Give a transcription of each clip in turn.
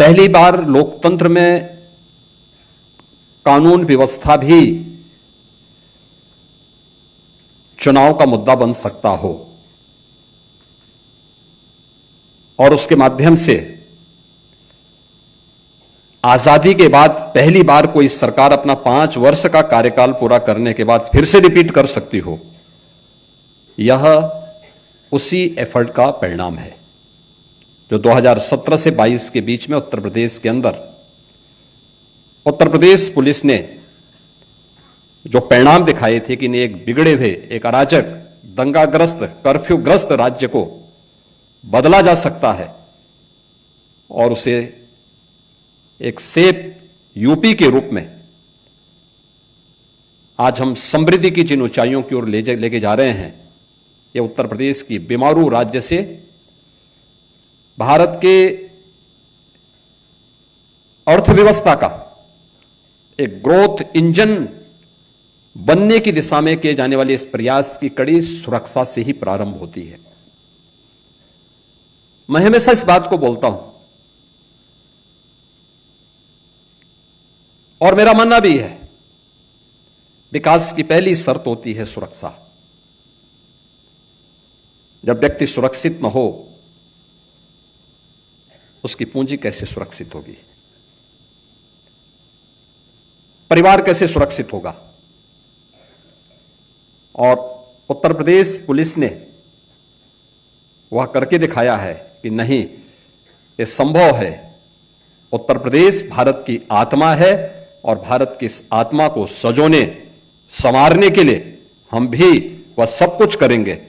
पहली बार लोकतंत्र में कानून व्यवस्था भी चुनाव का मुद्दा बन सकता हो और उसके माध्यम से आजादी के बाद पहली बार कोई सरकार अपना 5 वर्ष का कार्यकाल पूरा करने के बाद फिर से रिपीट कर सकती हो, यह उसी एफर्ट का परिणाम है जो 2017 से 22 के बीच में उत्तर प्रदेश के अंदर उत्तर प्रदेश पुलिस ने जो परिणाम दिखाए थे कि एक बिगड़े हुए, एक अराजक, दंगाग्रस्त, कर्फ्यूग्रस्त राज्य को बदला जा सकता है और उसे एक सेफ यूपी के रूप में आज हम समृद्धि की जिन ऊंचाइयों की ओर लेके जा रहे हैं, ये उत्तर प्रदेश की बीमारू राज्य से भारत के अर्थव्यवस्था का एक ग्रोथ इंजन बनने की दिशा में किए जाने वाले इस प्रयास की कड़ी सुरक्षा से ही प्रारंभ होती है। मैं हमेशा इस बात को बोलता हूं और मेरा मानना भी है, विकास की पहली शर्त होती है सुरक्षा। जब व्यक्ति सुरक्षित न हो, उसकी पूंजी कैसे सुरक्षित होगी, परिवार कैसे सुरक्षित होगा। और उत्तर प्रदेश पुलिस ने वह करके दिखाया है कि नहीं, ये संभव है। उत्तर प्रदेश भारत की आत्मा है और भारत की इस आत्मा को सजोने संवारने के लिए हम भी वह सब कुछ करेंगे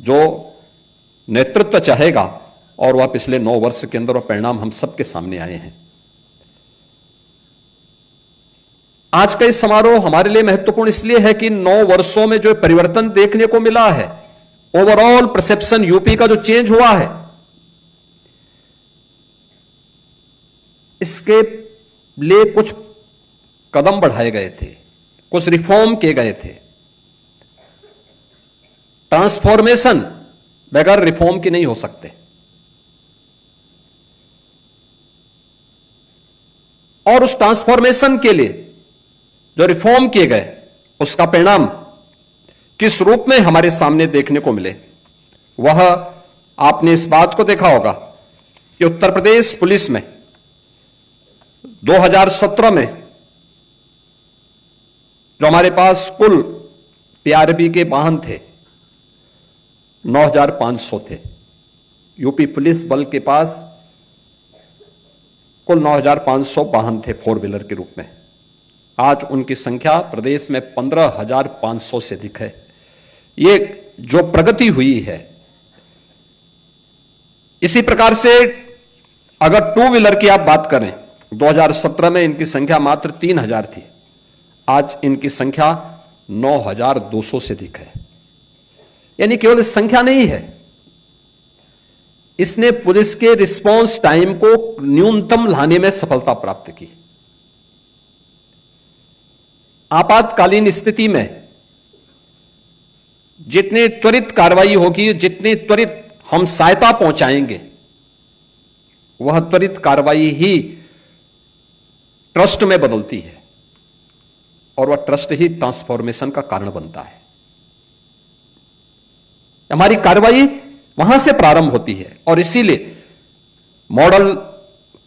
जो नेतृत्व चाहेगा और वह पिछले 9 वर्ष के अंदर वह परिणाम हम सबके सामने आए हैं। आज का इस समारोह हमारे लिए महत्वपूर्ण इसलिए है कि 9 वर्षों में जो परिवर्तन देखने को मिला है, ओवरऑल परसेप्शन यूपी का जो चेंज हुआ है, इसके लिए कुछ कदम बढ़ाए गए थे, कुछ रिफॉर्म किए गए थे। ट्रांसफॉर्मेशन बगैर रिफॉर्म की नहीं हो सकते और उस ट्रांसफॉर्मेशन के लिए जो रिफॉर्म किए गए, उसका परिणाम किस रूप में हमारे सामने देखने को मिले, वह आपने इस बात को देखा होगा कि उत्तर प्रदेश पुलिस में 2017 में जो हमारे पास कुल पीआरबी के वाहन थे 9,500 थे। यूपी पुलिस बल के पास कुल 9,500 वाहन थे 4 व्हीलर के रूप में। आज उनकी संख्या प्रदेश में 15,500 से अधिक है। ये जो प्रगति हुई है, इसी प्रकार से अगर 2 व्हीलर की आप बात करें, 2017 में इनकी संख्या मात्र 3,000 थी, आज इनकी संख्या 9,200 से अधिक है। यानी केवल संख्या नहीं है, इसने पुलिस के रिस्पांस टाइम को न्यूनतम लाने में सफलता प्राप्त की। आपातकालीन स्थिति में जितनी त्वरित कार्रवाई होगी, जितनी त्वरित हम सहायता पहुंचाएंगे, वह त्वरित कार्रवाई ही ट्रस्ट में बदलती है और वह ट्रस्ट ही ट्रांसफॉर्मेशन का कारण बनता है। हमारी कार्रवाई वहां से प्रारंभ होती है और इसीलिए मॉडल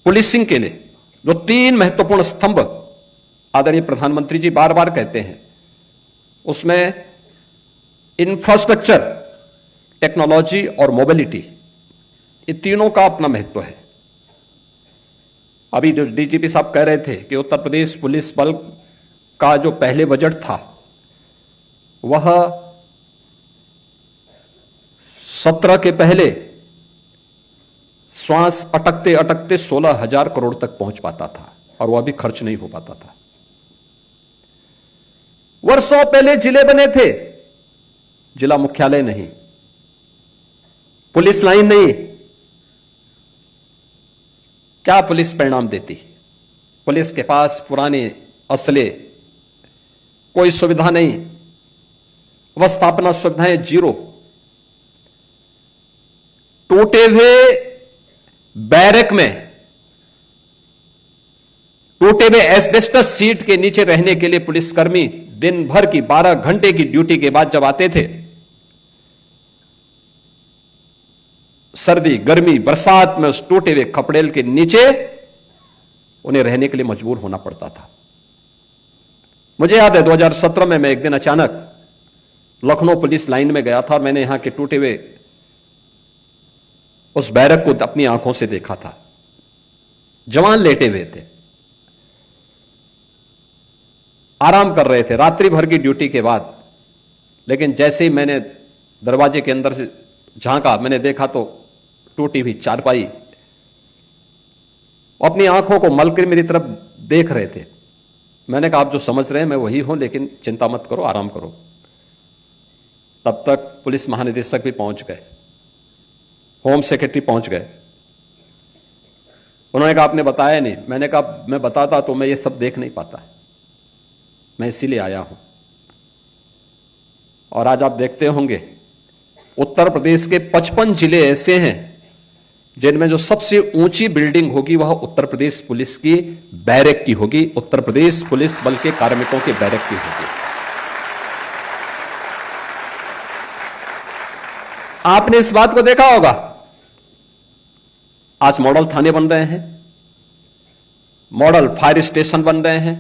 पुलिसिंग के लिए जो 3 महत्वपूर्ण स्तंभ आदरणीय प्रधानमंत्री जी बार बार कहते हैं, उसमें इंफ्रास्ट्रक्चर, टेक्नोलॉजी और मोबिलिटी, ये तीनों का अपना महत्व है। अभी जो डीजीपी साहब कह रहे थे कि उत्तर प्रदेश पुलिस बल का जो पहले बजट था, वह 17 के पहले श्वास अटकते अटकते 16,000 करोड़ तक पहुंच पाता था और वह भी खर्च नहीं हो पाता था। वर्षों पहले जिले बने थे, जिला मुख्यालय नहीं, पुलिस लाइन नहीं। क्या पुलिस परिणाम देती? पुलिस के पास पुराने असले, कोई सुविधा नहीं, अवस्थापना सुविधाएं जीरो, टूटे हुए बैरक में टूटे हुए एस्बेस्टस सीट के नीचे रहने के लिए पुलिसकर्मी दिन भर की 12 घंटे की ड्यूटी के बाद जब आते थे, सर्दी गर्मी बरसात में उस टूटे हुए खपड़ेल के नीचे उन्हें रहने के लिए मजबूर होना पड़ता था। मुझे याद है 2017 में मैं एक दिन अचानक लखनऊ पुलिस लाइन में गया था और मैंने यहां के टूटे हुए उस बैरक को अपनी आंखों से देखा था। जवान लेटे हुए थे, आराम कर रहे थे रात्रि भर की ड्यूटी के बाद, लेकिन जैसे ही मैंने दरवाजे के अंदर से झांका, मैंने देखा तो टूटी हुई चारपाई, अपनी आंखों को मलकर मेरी तरफ देख रहे थे। मैंने कहा आप जो समझ रहे हैं मैं वही हूं, लेकिन चिंता मत करो, आराम करो। तब तक पुलिस महानिदेशक भी पहुंच गए, होम सेक्रेटरी पहुंच गए। उन्होंने कहा आपने बताया नहीं। मैंने कहा मैं बताता तो मैं ये सब देख नहीं पाता, मैं इसीलिए आया हूं। और आज आप देखते होंगे उत्तर प्रदेश के 55 जिले ऐसे हैं जिनमें जो सबसे ऊंची बिल्डिंग होगी वह उत्तर प्रदेश पुलिस की बैरक की होगी, उत्तर प्रदेश पुलिस बल के कार्मिकों के बैरक की होगी। आपने इस बात को देखा होगा, आज मॉडल थाने बन रहे हैं, मॉडल फायर स्टेशन बन रहे हैं।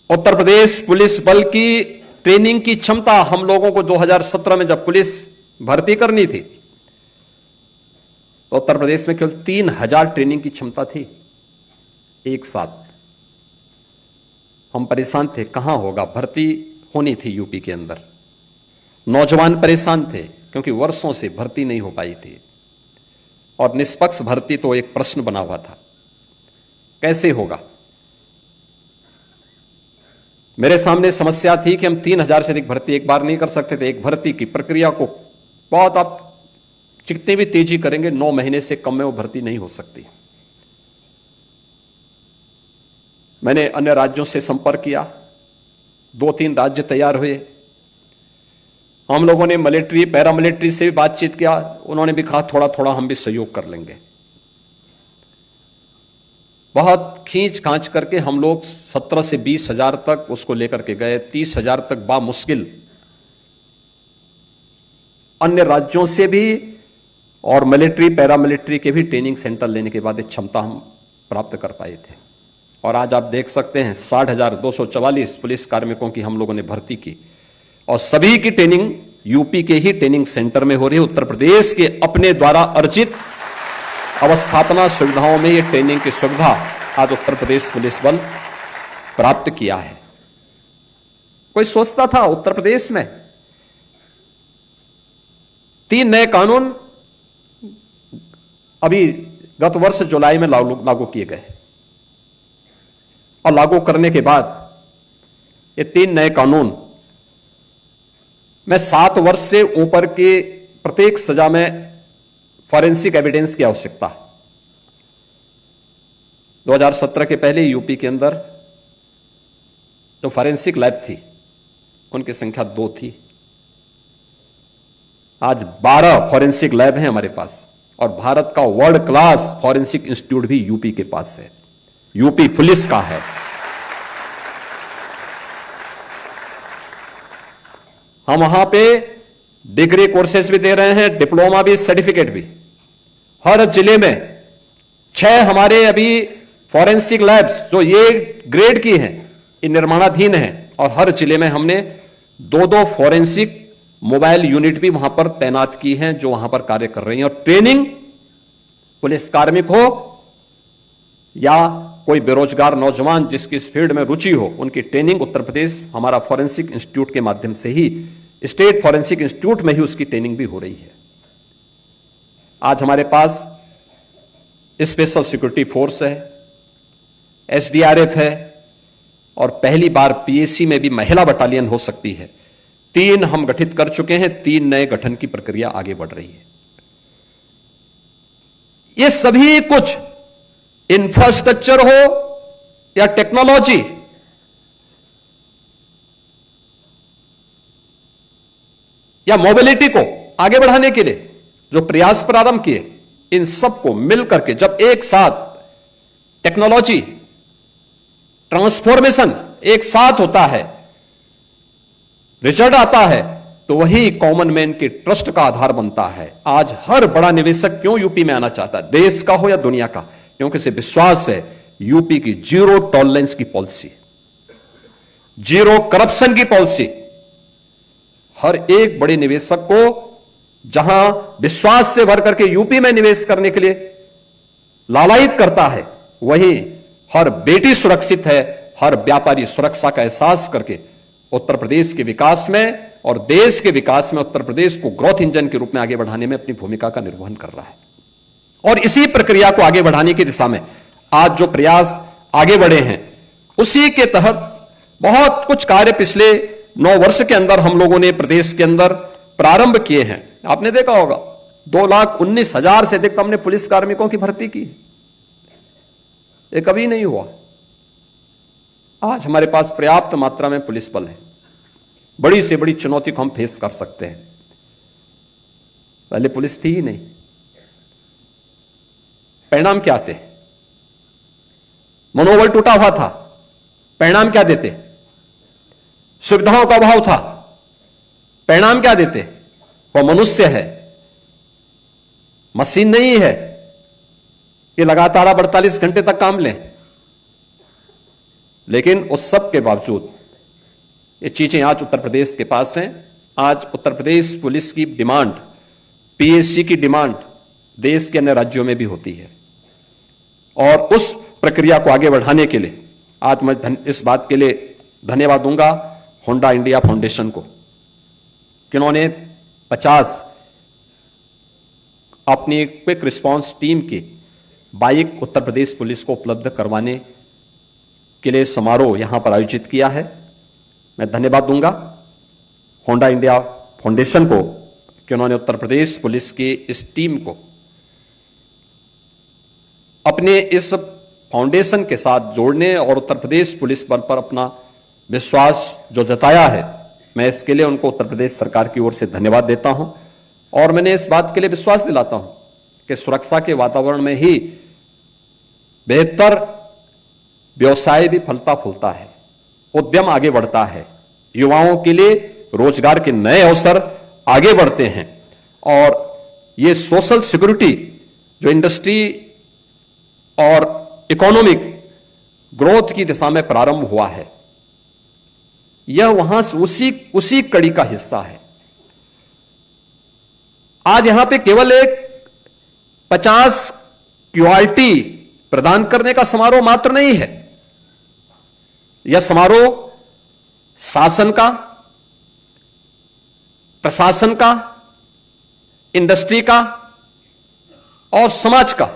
उत्तर प्रदेश पुलिस बल की ट्रेनिंग की क्षमता हम लोगों को 2017 में जब पुलिस भर्ती करनी थी तो उत्तर प्रदेश में केवल 3000 ट्रेनिंग की क्षमता थी एक साथ। हम परेशान थे, कहां होगा, भर्ती होनी थी यूपी के अंदर। नौजवान परेशान थे क्योंकि वर्षों से भर्ती नहीं हो पाई थी और निष्पक्ष भर्ती तो एक प्रश्न बना हुआ था, कैसे होगा। मेरे सामने समस्या थी कि हम 3000 से अधिक भर्ती एक बार नहीं कर सकते थे। एक भर्ती की प्रक्रिया को बहुत आप जितनी भी तेजी करेंगे 9 महीने से कम में वो भर्ती नहीं हो सकती। मैंने अन्य राज्यों से संपर्क किया, 2-3 राज्य तैयार हुए। हम लोगों ने मिलिट्री पैरामिलिट्री से भी बातचीत किया, उन्होंने भी कहा थोड़ा थोड़ा हम भी सहयोग कर लेंगे। बहुत खींच खांच करके हम लोग 17 से 20 हजार तक उसको लेकर के गए। 30 हजार तक बामुश्किल अन्य राज्यों से भी और मिलिट्री पैरामिलिट्री के भी ट्रेनिंग सेंटर लेने के बाद एक क्षमता हम प्राप्त कर पाए थे। और आज आप देख सकते हैं 60,244 पुलिस कार्मिकों की हम लोगों ने भर्ती की और सभी की ट्रेनिंग यूपी के ही ट्रेनिंग सेंटर में हो रही है। उत्तर प्रदेश के अपने द्वारा अर्जित अवस्थापना सुविधाओं में ये ट्रेनिंग की सुविधा आज उत्तर प्रदेश पुलिस बल प्राप्त किया है। कोई सोचता था उत्तर प्रदेश में 3 नए कानून अभी गत वर्ष जुलाई में लागू किए गए और लागू करने के बाद ये 3 नए कानून में 7 वर्ष से ऊपर के प्रत्येक सजा में फॉरेंसिक एविडेंस की आवश्यकता है। 2017 के पहले यूपी के अंदर जो फॉरेंसिक लैब थी उनकी संख्या 2 थी, आज 12 फॉरेंसिक लैब हैं हमारे पास और भारत का वर्ल्ड क्लास फॉरेंसिक इंस्टीट्यूट भी यूपी के पास है, यूपी पुलिस का है। हम वहां पे डिग्री कोर्सेज भी दे रहे हैं, डिप्लोमा भी, सर्टिफिकेट भी। हर जिले में 6 हमारे अभी फॉरेंसिक लैब्स जो ये ग्रेड की हैं, ये निर्माणाधीन हैं और हर जिले में हमने 2-2 फॉरेंसिक मोबाइल यूनिट भी वहां पर तैनात की हैं जो वहां पर कार्य कर रही हैं। और ट्रेनिंग पुलिस कार्मिक हो या कोई बेरोजगार नौजवान जिसकी इस फील्ड में रुचि हो, उनकी ट्रेनिंग उत्तर प्रदेश हमारा फॉरेंसिक इंस्टीट्यूट के माध्यम से ही, स्टेट फॉरेंसिक इंस्टीट्यूट में ही उसकी ट्रेनिंग भी हो रही है। आज हमारे पास स्पेशल सिक्योरिटी फोर्स है, एसडीआरएफ है और पहली बार पीएसी में भी महिला बटालियन हो सकती है। 3 हम गठित कर चुके हैं, 3 नए गठन की प्रक्रिया आगे बढ़ रही है। ये सभी कुछ इंफ्रास्ट्रक्चर हो या टेक्नोलॉजी, या मोबिलिटी को आगे बढ़ाने के लिए जो प्रयास प्रारंभ किए, इन सबको मिलकर के जब एक साथ टेक्नोलॉजी, ट्रांसफॉर्मेशन एक साथ होता है, रिजल्ट आता है, तो वही कॉमन मैन के ट्रस्ट का आधार बनता है। आज हर बड़ा निवेशक क्यों यूपी में आना चाहता है, देश का हो या दुनिया का? क्योंकि इसे विश्वास है यूपी की जीरो टॉलरेंस की पॉलिसी, जीरो करप्शन की पॉलिसी हर एक बड़े निवेशक को जहां विश्वास से भर करके यूपी में निवेश करने के लिए लालायित करता है, वहीं हर बेटी सुरक्षित है, हर व्यापारी सुरक्षा का एहसास करके उत्तर प्रदेश के विकास में और देश के विकास में उत्तर प्रदेश को ग्रोथ इंजन के रूप में आगे बढ़ाने में अपनी भूमिका का निर्वहन कर रहा है। और इसी प्रक्रिया को आगे बढ़ाने की दिशा में आज जो प्रयास आगे बढ़े हैं, उसी के तहत बहुत कुछ कार्य पिछले 9 वर्ष के अंदर हम लोगों ने प्रदेश के अंदर प्रारंभ किए हैं। आपने देखा होगा 2,19,000 से अधिक हमने पुलिस कार्मिकों की भर्ती की, ये कभी नहीं हुआ। आज हमारे पास पर्याप्त मात्रा में पुलिस बल है, बड़ी से बड़ी चुनौती को हम फेस कर सकते हैं। पहले पुलिस थी ही नहीं। परिणाम क्या थे? मनोबल टूटा हुआ था। परिणाम क्या देते? सुविधाओं का अभाव था। परिणाम क्या देते? वह मनुष्य है, मशीन नहीं है कि लगातार 48 घंटे तक काम लें। लेकिन उस सब के बावजूद ये चीजें आज उत्तर प्रदेश के पास हैं। आज उत्तर प्रदेश पुलिस की डिमांड, पीएससी की डिमांड देश के अन्य राज्यों में भी होती है। और उस प्रक्रिया को आगे बढ़ाने के लिए आज मैं इस बात के लिए धन्यवाद दूंगा होंडा इंडिया फाउंडेशन को, जिन्होंने 50 अपनी क्विक रिस्पांस टीम की बाइक उत्तर प्रदेश पुलिस को उपलब्ध करवाने के लिए समारोह यहां पर आयोजित किया है। मैं धन्यवाद दूंगा होंडा इंडिया फाउंडेशन को कि उन्होंने उत्तर प्रदेश पुलिस की इस टीम को अपने इस फाउंडेशन के साथ जोड़ने और उत्तर प्रदेश पुलिस बल पर अपना विश्वास जो जताया है, मैं इसके लिए उनको उत्तर प्रदेश सरकार की ओर से धन्यवाद देता हूं। और मैंने इस बात के लिए विश्वास दिलाता हूं कि सुरक्षा के वातावरण में ही बेहतर व्यवसाय भी फलता फूलता है, उद्यम आगे बढ़ता है, युवाओं के लिए रोजगार के नए अवसर आगे बढ़ते हैं। और ये सोशल सिक्योरिटी जो इंडस्ट्री और इकोनॉमिक ग्रोथ की दिशा में प्रारंभ हुआ है, यह वहां से उसी कड़ी का हिस्सा है। आज यहां पे केवल एक 50 क्यूआरटी प्रदान करने का समारोह मात्र नहीं है। यह समारोह शासन का, प्रशासन का, इंडस्ट्री का और समाज का,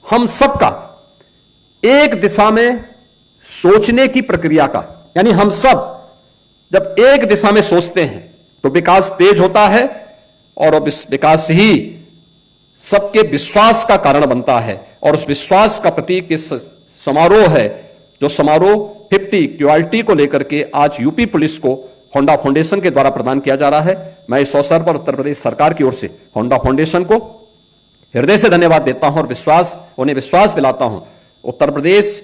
हम सबका एक दिशा में सोचने की प्रक्रिया का, यानी हम सब जब एक दिशा में सोचते हैं तो विकास तेज होता है और विकास ही सबके विश्वास का कारण बनता है। और उस विश्वास का प्रतीक इस समारोह है, जो समारोह 50 क्यूआरटी को लेकर के आज यूपी पुलिस को होंडा फाउंडेशन के द्वारा प्रदान किया जा रहा है। मैं इस अवसर पर उत्तर प्रदेश सरकार की ओर से होंडा फाउंडेशन को हृदय से धन्यवाद देता हूं और उन्हें विश्वास दिलाता हूं उत्तर प्रदेश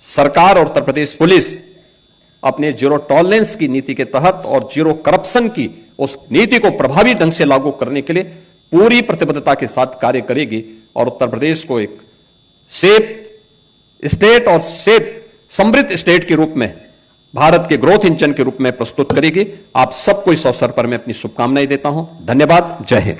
सरकार और उत्तर प्रदेश पुलिस अपने जीरो टॉलरेंस की नीति के तहत और जीरो करप्शन की उस नीति को प्रभावी ढंग से लागू करने के लिए पूरी प्रतिबद्धता के साथ कार्य करेगी और उत्तर प्रदेश को एक सेफ स्टेट और सेफ समृद्ध स्टेट के रूप में, भारत के ग्रोथ इंजन के रूप में प्रस्तुत करेगी। आप सबको इस अवसर पर मैं अपनी शुभकामनाएं देता हूं। धन्यवाद। जय हिंद।